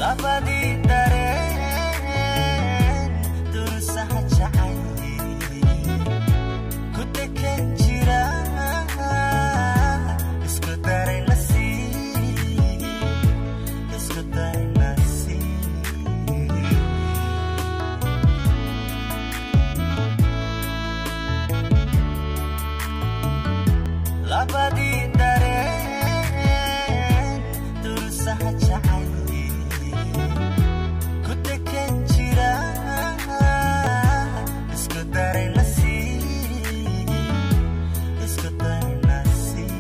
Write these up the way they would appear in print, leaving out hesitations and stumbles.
labadii dareen dursaha jacayli ku degan jira isku daray nasiib isku daray nasiib labadii dareen dursaha jacayli ku degan jira isku daray nasiib isku daray nasiib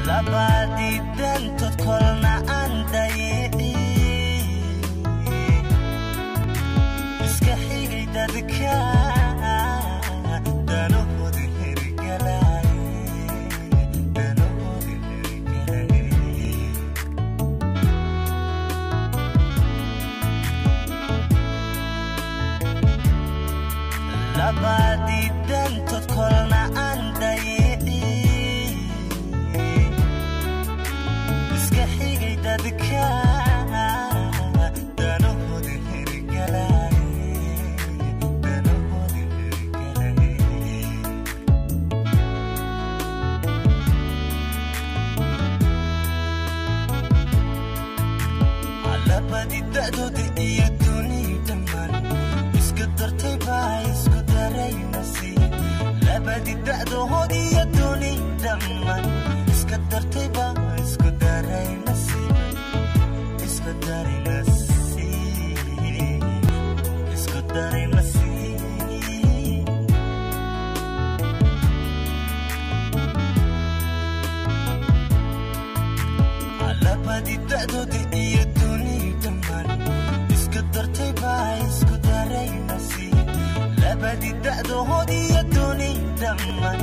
labadii dantood kolna aan dayicin iska xigay dadka danahooda hirgalay danahooda hirgalay labadii dantood kolna aan dayicin iska xigay dadka danahooda hirgalay danahooda hirgalay labadii da'dooda iyo dunida dhammaan iska dartay baa isku daray nasiib labadii da'dood iyo dunida dhammaan iska dartay baa isku daray nasiib isku daray nasiib isku daray nasiib labadii da'dooda iyo dunida dhammaan iska dartay baa isku daray nasiib labadii da'dood iyo dunida dhammaan